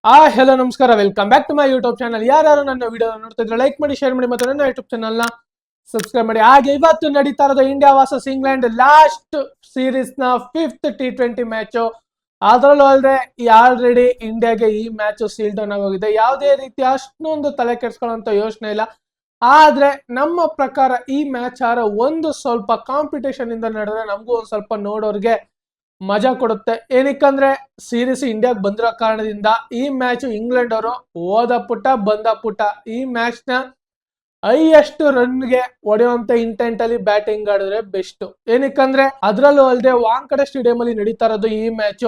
Hello ನಮಸ್ಕಾರ, welcome back to my YouTube channel. ಯಾರು ನನ್ನ ವಿಡಿಯೋ ನೋಡ್ತಾ ಇದ್ರೆ ಲೈಕ್ ಮಾಡಿ, ಶೇರ್ ಮಾಡಿ ಮತ್ತು ನನ್ನ ಯೂಟ್ಯೂಬ್ ಚಾನಲ್ ನ ಸಬ್ಸ್ಕ್ರೈಬ್ ಮಾಡಿ. ಹಾಗೆ ಇವತ್ತು ನಡೀತಾ ಇರೋದು India versus England last series ನ ಫಿಫ್ತ್ T20 ಮ್ಯಾಚ್. ಅದರಲ್ಲೂ ಅಲ್ಲದೆ ಆಲ್ರೆಡಿ ಇಂಡಿಯಾಗೆ ಈ ಮ್ಯಾಚ್ ಸೀಲ್ ಡೌನ್ ಆಗೋಗಿದೆ. ಯಾವುದೇ ರೀತಿ ಅಷ್ಟೊಂದು ತಲೆ ಕೆಡ್ಸ್ಕೊಳ್ಳೋಂತ ಯೋಚನೆ ಇಲ್ಲ. ಆದ್ರೆ ನಮ್ಮ ಪ್ರಕಾರ ಈ ಮ್ಯಾಚ್ ಒಂದು ಸ್ವಲ್ಪ ಕಾಂಪಿಟೇಷನ್ ಇಂದ ನಡೆದ್ರೆ ನಮಗೂ ಒಂದ್ ಸ್ವಲ್ಪ ನೋಡೋರ್ಗೆ ಮಜಾ ಕೊಡುತ್ತೆ. ಏನಕ್ಕಂದ್ರೆ ಸೀರೀಸ್ ಇಂಡಿಯಾಗೆ ಬಂದಿರೋ ಕಾರಣದಿಂದ ಈ ಮ್ಯಾಚ್ ಇಂಗ್ಲೆಂಡ್ ಅವರು ಹೋದ ಪುಟ ಬಂದ ಪುಟ ಈ ಮ್ಯಾಚ್ ನ ಹೈಯೆಸ್ಟ್ ರನ್ಗೆ ಹೊಡೆಯುವಂತ ಇಂಟೆಂಟ್ ಅಲ್ಲಿ ಬ್ಯಾಟಿಂಗ್ ಆಡಿದ್ರೆ ಬೆಸ್ಟ್. ಏನಕ್ಕಂದ್ರೆ ಅದ್ರಲ್ಲೂ ಅಲ್ಲದೆ ವಾಂಕಡೆ ಸ್ಟೇಡಿಯಂ ಅಲ್ಲಿ ನಡೀತಾ ಇರೋದು ಈ ಮ್ಯಾಚ್.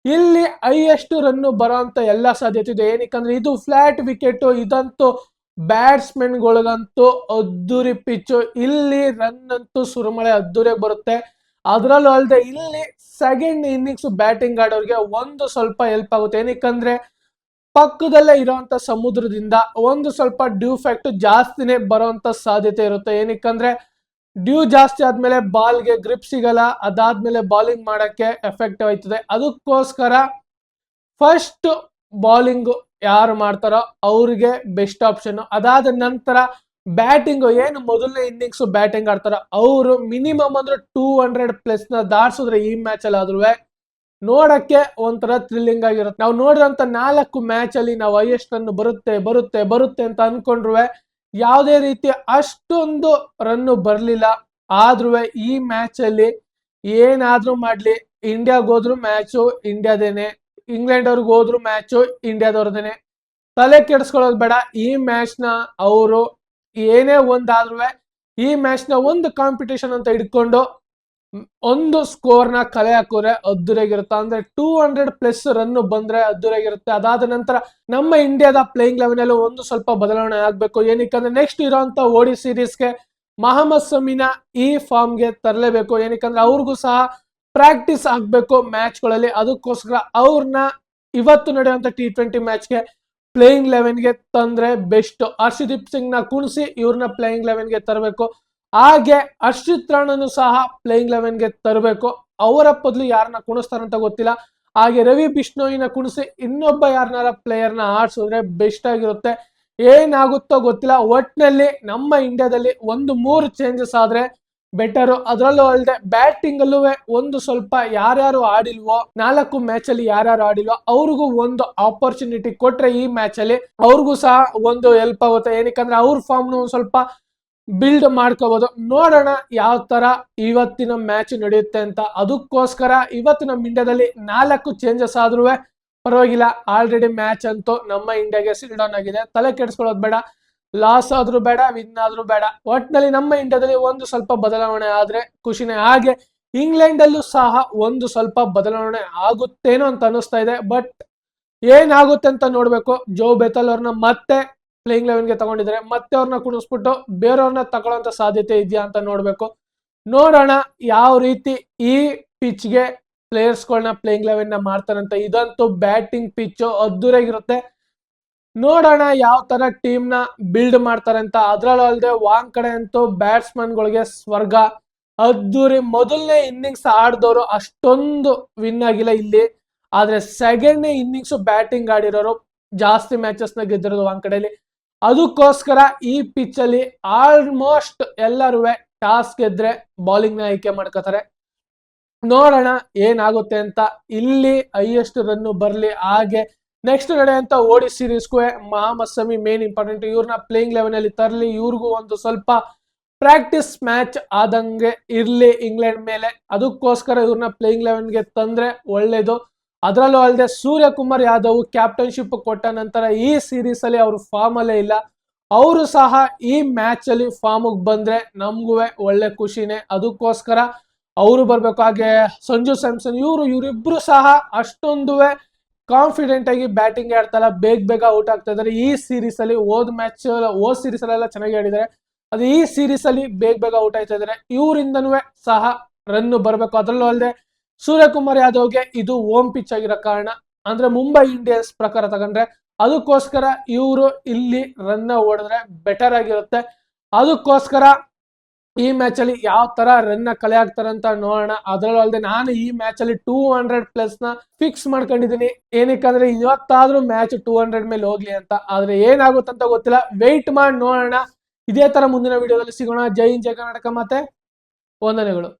ಇಲ್ಲಿ ಹೈಯೆಸ್ಟ್ ರನ್ ಬರೋಂತ ಎಲ್ಲಾ ಸಾಧ್ಯತೆ ಇದೆ. ಏನಕ್ಕಂದ್ರೆ ಇದು ಫ್ಲಾಟ್ ವಿಕೆಟ್, ಇದಂತೂ ಬ್ಯಾಟ್ಸ್ಮನ್ ಗಳಿಗಂತೂ ಅದ್ದೂರಿ ಪಿಚ್. ಇಲ್ಲಿ ರನ್ ಅಂತೂ ಸುರುಮಳೆ ಅದ್ದೂರಿಯಾಗಿ ಬರುತ್ತೆ. ಅದರಲ್ಲೂ ಅಲ್ಲದೆ ಇಲ್ಲಿ ಸೆಕೆಂಡ್ ಇನ್ನಿಂಗ್ಸ್ ಬ್ಯಾಟಿಂಗ್ ಆಡೋರಿಗೆ ಒಂದು ಸ್ವಲ್ಪ ಹೆಲ್ಪ್ ಆಗುತ್ತೆ. ಏನಕ್ಕಂದ್ರೆ ಪಕ್ಕದಲ್ಲೇ ಇರುವಂತ ಸಮುದ್ರದಿಂದ ಒಂದು ಸ್ವಲ್ಪ ಡ್ಯೂ ಫ್ಯಾಕ್ಟ್ ಜಾಸ್ತಿನೇ ಬರುವಂತ ಸಾಧ್ಯತೆ ಇರುತ್ತೆ. ಏನಕ್ಕಂದ್ರೆ ಡ್ಯೂ ಜಾಸ್ತಿ ಆದ್ಮೇಲೆ ಬಾಲ್ಗೆ ಗ್ರಿಪ್ ಸಿಗಲ್ಲ, ಅದಾದ್ಮೇಲೆ ಬಾಲಿಂಗ್ ಮಾಡಕ್ಕೆ ಎಫೆಕ್ಟಿವ್ ಆಯ್ತದೆ. ಅದಕ್ಕೋಸ್ಕರ ಫಸ್ಟ್ ಬಾಲಿಂಗ್ ಯಾರು ಮಾಡ್ತಾರೋ ಅವ್ರಿಗೆ ಬೆಸ್ಟ್ ಆಪ್ಷನ್. ಅದಾದ ನಂತರ ಬ್ಯಾಟಿಂಗ್ ಏನು ಮೊದಲನೇ ಇನ್ನಿಂಗ್ಸ್ ಬ್ಯಾಟಿಂಗ್ ಆಡ್ತಾರ ಅವರು ಮಿನಿಮಮ್ ಅಂದ್ರೆ 200+ ನ ದಾಟ್ಸಿದ್ರೆ ಈ ಮ್ಯಾಚ್ ಅಲ್ಲಿ ಆದ್ರೂ ನೋಡಕ್ಕೆ ಒಂಥರ ಥ್ರಿಲ್ಲಿಂಗ್ ಆಗಿರುತ್ತೆ. ನಾವು ನೋಡಿದಂತ 4 ಮ್ಯಾಚ್ ಅಲ್ಲಿ ನಾವು ಹೈಯೆಸ್ಟ್ ರನ್ ಬರುತ್ತೆ ಬರುತ್ತೆ ಬರುತ್ತೆ ಅಂತ ಅನ್ಕೊಂಡ್ರು ಯಾವುದೇ ರೀತಿ ಅಷ್ಟೊಂದು ರನ್ ಬರ್ಲಿಲ್ಲ. ಆದ್ರೂ ಈ ಮ್ಯಾಚ್ ಅಲ್ಲಿ ಏನಾದ್ರೂ ಮಾಡ್ಲಿ ಇಂಡಿಯಾಗ ಹೋದ್ರು ಮ್ಯಾಚು ಇಂಡಿಯಾದೇನೆ, ಇಂಗ್ಲೆಂಡ್ ಅವ್ರಿಗೆ ಹೋದ್ರು ಮ್ಯಾಚು ಇಂಡಿಯಾದವ್ರದೇನೆ. ತಲೆ ಕೆಡಿಸ್ಕೊಳ್ಳೋದು ಬೇಡ. ಈ ಮ್ಯಾಚ್ ನ ಅವರು ಏನೇ ಒಂದಾದ್ರೂ ಈ ಮ್ಯಾಚ್ ನ ಒಂದು ಕಾಂಪಿಟೇಷನ್ ಅಂತ ಇಟ್ಕೊಂಡು ಒಂದು ಸ್ಕೋರ್ ನ ಕಲೆ ಹಾಕೋರೆ ಅದ್ದೂರಿಯಾಗಿರುತ್ತೆ. ಅಂದ್ರೆ 200+ ರನ್ ಬಂದ್ರೆ ಅದ್ದೂರಿಯಾಗಿರುತ್ತೆ. ಅದಾದ ನಂತರ ನಮ್ಮ ಇಂಡಿಯಾದ ಪ್ಲೇಯಿಂಗ್ ಲೆವೆನ್ ಅಲ್ಲಿ ಒಂದು ಸ್ವಲ್ಪ ಬದಲಾವಣೆ ಆಗ್ಬೇಕು. ಏನಕ್ಕಂದ್ರೆ ನೆಕ್ಸ್ಟ್ ಇರೋಂತ ಓಡಿ ಸೀರೀಸ್ಗೆ ಮಹಮ್ಮದ್ ಸಮೀನ ಈ ಫಾರ್ಮ್ ಗೆ ತರಲೇಬೇಕು. ಏನಕ್ಕಂದ್ರೆ ಅವ್ರಿಗೂ ಸಹ ಪ್ರಾಕ್ಟೀಸ್ ಆಗ್ಬೇಕು ಮ್ಯಾಚ್ ಗಳಲ್ಲಿ. ಅದಕ್ಕೋಸ್ಕರ ಅವ್ರನ್ನ ಇವತ್ತು ನಡೆಯುವಂತ T20 ಮ್ಯಾಚ್ಗೆ ಪ್ಲೇಯಿಂಗ್ ಲೆವೆನ್ಗೆ ತಂದ್ರೆ ಬೆಸ್ಟ್. ಹರ್ಷದೀಪ್ ಸಿಂಗ್ ನ ಕುಣಿಸಿ ಇವ್ರನ್ನ ಪ್ಲೇಯಿಂಗ್ ಲೆವೆನ್ಗೆ ತರಬೇಕು. ಹಾಗೆ ಹರ್ಷಿತ್ ರಾಣನು ಸಹ ಪ್ಲೇಯಿಂಗ್ ಲೆವೆನ್ಗೆ ತರಬೇಕು. ಅವರ ಬದಲು ಯಾರನ್ನ ಕುಣಿಸ್ತಾರಂತ ಗೊತ್ತಿಲ್ಲ. ಹಾಗೆ ರವಿ ಬಿಷ್ಣೋಯಿನ ಕುಣಿಸಿ ಇನ್ನೊಬ್ಬ ಯಾರನ್ನಾರ ಪ್ಲೇಯರ್ನ ಆಡ್ಸಿದ್ರೆ ಬೆಸ್ಟ್ ಆಗಿರುತ್ತೆ. ಏನಾಗುತ್ತೋ ಗೊತ್ತಿಲ್ಲ. ಒಟ್ನಲ್ಲಿ ನಮ್ಮ ಇಂಡಿಯಾದಲ್ಲಿ 1-3 ಚೇಂಜಸ್ ಆದ್ರೆ ಬೆಟರು. ಅದರಲ್ಲೂ ಅಲ್ಲದೆ ಬ್ಯಾಟಿಂಗ್ ಅಲ್ಲೂ ಒಂದು ಸ್ವಲ್ಪ ಯಾರ್ಯಾರು ಆಡಿಲ್ವೋ 4 ಮ್ಯಾಚ್ ಅಲ್ಲಿ ಯಾರ್ಯಾರು ಆಡಿಲ್ವೋ ಅವ್ರಿಗೂ ಒಂದು ಆಪರ್ಚುನಿಟಿ ಕೊಟ್ರೆ ಈ ಮ್ಯಾಚ್ ಅಲ್ಲಿ ಅವ್ರಿಗೂ ಸಹ ಒಂದು ಹೆಲ್ಪ್ ಆಗುತ್ತೆ. ಏನಕ್ಕಂದ್ರೆ ಅವ್ರ ಫಾರ್ಮ್ ಸ್ವಲ್ಪ ಬಿಲ್ಡ್ ಮಾಡ್ಕೋಬಹುದು. ನೋಡೋಣ ಯಾವ ತರ ಇವತ್ತಿನ ಮ್ಯಾಚ್ ನಡೆಯುತ್ತೆ ಅಂತ. ಅದಕ್ಕೋಸ್ಕರ ಇವತ್ತು ನಮ್ಮ ಇಂಡಿಯಾದಲ್ಲಿ 4 ಚೇಂಜಸ್ ಆದ್ರೂ ಪರವಾಗಿಲ್ಲ. ಆಲ್ರೆಡಿ ಮ್ಯಾಚ್ ಅಂತೂ ನಮ್ಮ ಇಂಡಿಯಾಗೆ ಸೀಲ್ ಡೌನ್ ಆಗಿದೆ. ತಲೆ ಕೆಡಿಸ್ಕೊಳ್ಳೋದು ಬೇಡ. ಲಾಸ್ ಆದ್ರೂ ಬೇಡ, ವಿನ್ ಆದ್ರೂ ಬೇಡ. ಒಟ್ಟಿನಲ್ಲಿ ನಮ್ಮ ಇಂಡಿಯಾದಲ್ಲಿ ಒಂದು ಸ್ವಲ್ಪ ಬದಲಾವಣೆ ಆದ್ರೆ ಖುಷಿನೇ. ಹಾಗೆ ಇಂಗ್ಲೆಂಡ್ ಅಲ್ಲೂ ಸಹ ಒಂದು ಸ್ವಲ್ಪ ಬದಲಾವಣೆ ಆಗುತ್ತೇನೋ ಅಂತ ಅನಿಸ್ತಾ ಇದೆ. ಬಟ್ ಏನಾಗುತ್ತೆ ಅಂತ ನೋಡ್ಬೇಕು. ಜೋ ಬೆತಲ್ ಅವ್ರನ್ನ ಮತ್ತೆ ಪ್ಲೇಯಿಂಗ್ ಲೆವೆನ್ಗೆ ತಗೊಂಡಿದ್ದಾರೆ. ಮತ್ತೆ ಅವ್ರನ್ನ ಕುಣಿಸ್ಬಿಟ್ಟು ಬೇರೆಯವ್ರನ್ನ ತಗೊಳ್ಳೋಂತ ಸಾಧ್ಯತೆ ಇದೆಯಾ ಅಂತ ನೋಡ್ಬೇಕು. ನೋಡೋಣ ಯಾವ ರೀತಿ ಈ ಪಿಚ್ಗೆ ಪ್ಲೇಯರ್ಸ್ಗಳನ್ನ ಪ್ಲೇಯಿಂಗ್ ಲೆವೆನ್ ನ ಮಾಡ್ತಾರಂತ. ಇದಂತೂ ಬ್ಯಾಟಿಂಗ್ ಪಿಚ್ ಅದ್ದೂರಿಯಾಗಿರುತ್ತೆ. ನೋಡೋಣ ಯಾವ ತರ ಟೀಮ್ ನ ಬಿಲ್ಡ್ ಮಾಡ್ತಾರೆ ಅಂತ. ಅದ್ರಲ್ಲೂ ಅಲ್ಲದೆ ವಾಂಕಡೆ ಅಂತೂ ಬ್ಯಾಟ್ಸ್ಮನ್ ಗಳಿಗೆ ಸ್ವರ್ಗ. ಅದ್ದೂರಿ ಮೊದಲನೇ ಇನ್ನಿಂಗ್ಸ್ ಆಡ್ದವರು ಅಷ್ಟೊಂದು ವಿನ್ ಆಗಿಲ್ಲ ಇಲ್ಲಿ. ಆದ್ರೆ ಸೆಕೆಂಡ್ ಇನ್ನಿಂಗ್ಸ್ ಬ್ಯಾಟಿಂಗ್ ಆಡಿರೋರು ಜಾಸ್ತಿ ಮ್ಯಾಚಸ್ ನ ಗೆದ್ದಿರೋದು ವಾಂಕಡೆಯಲ್ಲಿ. ಅದಕ್ಕೋಸ್ಕರ ಈ ಪಿಚ್ ಅಲ್ಲಿ ಆಲ್ಮೋಸ್ಟ್ ಎಲ್ಲರೂ ಟಾಸ್ ಗೆದ್ರೆ ಬಾಲಿಂಗ್ ನ ಆಯ್ಕೆ ಮಾಡ್ಕೋತಾರೆ. ನೋಡೋಣ ಏನಾಗುತ್ತೆ ಅಂತ. ಇಲ್ಲಿ ಹೈಯೆಸ್ಟ್ ರನ್ ಬರ್ಲಿ. ಹಾಗೆ ನೆಕ್ಸ್ಟ್ ನಡೆಯುವಂತ ಓಡಿ ಸೀರೀಸ್ಗೂ ಮಹಮ್ಮದ್ ಸಮಿ ಮೇನ್ ಇಂಪಾರ್ಟೆಂಟ್. ಇವ್ರನ್ನ ಪ್ಲೇಯಿಂಗ್ ಲೆವೆನ್ ಅಲ್ಲಿ ತರಲಿ. ಇವ್ರಿಗೂ ಒಂದು ಸ್ವಲ್ಪ ಪ್ರಾಕ್ಟೀಸ್ ಮ್ಯಾಚ್ ಆದಂಗೆ ಇರ್ಲಿ ಇಂಗ್ಲೆಂಡ್ ಮೇಲೆ. ಅದಕ್ಕೋಸ್ಕರ ಇವ್ರನ್ನ ಪ್ಲೇಯಿಂಗ್ ಲೆವೆನ್ಗೆ ತಂದ್ರೆ ಒಳ್ಳೇದು. ಅದರಲ್ಲೂ ಅಲ್ಲದೆ ಸೂರ್ಯಕುಮಾರ್ ಯಾದವ್ ಕ್ಯಾಪ್ಟನ್ಶಿಪ್ ಕೊಟ್ಟ ನಂತರ ಈ ಸೀರೀಸ್ ಅಲ್ಲಿ ಅವರು ಫಾರ್ಮ್ ಅಲ್ಲೇ ಇಲ್ಲ. ಅವರು ಸಹ ಈ ಮ್ಯಾಚ್ ಅಲ್ಲಿ ಫಾರ್ಮ್ ಬಂದ್ರೆ ನಮ್ಗೂ ಒಳ್ಳೆ ಖುಷಿನೇ. ಅದಕ್ಕೋಸ್ಕರ ಅವರು ಬರ್ಬೇಕು. ಹಾಗೆ ಸಂಜು ಸ್ಯಾಮ್ಸನ್ ಇವರಿಬ್ರು ಸಹ ಅಷ್ಟೊಂದು ಕಾನ್ಫಿಡೆಂಟ್ ಆಗಿ ಬ್ಯಾಟಿಂಗ್ ಆಡ್ತಾರ. ಬೇಗ ಔಟ್ ಆಗ್ತಾ ಇದಾರೆ ಈ ಸೀರೀಸ್ ಅಲ್ಲಿ. ಹೋದ್ ಸೀರೀಸ್ ಅಲ್ಲೆಲ್ಲ ಚೆನ್ನಾಗಿ ಆಡಿದ್ದಾರೆ. ಅದು ಈ ಸೀರೀಸ್ ಅಲ್ಲಿ ಬೇಗ ಔಟ್ ಆಯ್ತಾ ಇದಾರೆ. ಇವರಿಂದನೂ ಸಹ ರನ್ ಬರಬೇಕು. ಅದರಲ್ಲೂ ಅಲ್ಲದೆ ಸೂರ್ಯಕುಮಾರ್ ಯಾದವ್ಗೆ ಇದು ಹೋಮ್ ಪಿಚ್ ಆಗಿರೋ ಕಾರಣ, ಅಂದ್ರೆ ಮುಂಬೈ ಇಂಡಿಯನ್ಸ್ ಪ್ರಕಾರ ತಗೊಂಡ್ರೆ, ಅದಕ್ಕೋಸ್ಕರ ಇವರು ಇಲ್ಲಿ ರನ್ ಹೊಡೆದ್ರೆ ಬೆಟರ್ ಆಗಿರುತ್ತೆ. ಅದಕ್ಕೋಸ್ಕರ ಈ ಮ್ಯಾಚ್ ಅಲ್ಲಿ ಯಾವ ತರ ರನ್ ಕಲೆ ಹಾಕ್ತಾರಂತ ನೋಡೋಣ. ಅದ್ರಲ್ಲೂ ಅಲ್ಲದೆ ನಾನು ಈ ಮ್ಯಾಚ್ ಅಲ್ಲಿ 200+ ನ ಫಿಕ್ಸ್ ಮಾಡ್ಕೊಂಡಿದ್ದೀನಿ. ಏನಕ್ಕಂದ್ರೆ ಇವತ್ತಾದ್ರೂ ಮ್ಯಾಚ್ 200 ಮೇಲೆ ಹೋಗ್ಲಿ ಅಂತ. ಆದ್ರೆ ಏನಾಗುತ್ತಂತ ಗೊತ್ತಿಲ್ಲ, ವೆಯ್ಟ್ ಮಾಡಿ ನೋಡೋಣ. ಇದೇ ತರ ಮುಂದಿನ ವಿಡಿಯೋದಲ್ಲಿ ಸಿಗೋಣ. ಜೈ ಹಿಂದ್, ಜೈ ಕರ್ನಾಟಕ, ಮತ್ತೆ ವಂದನೆಗಳು.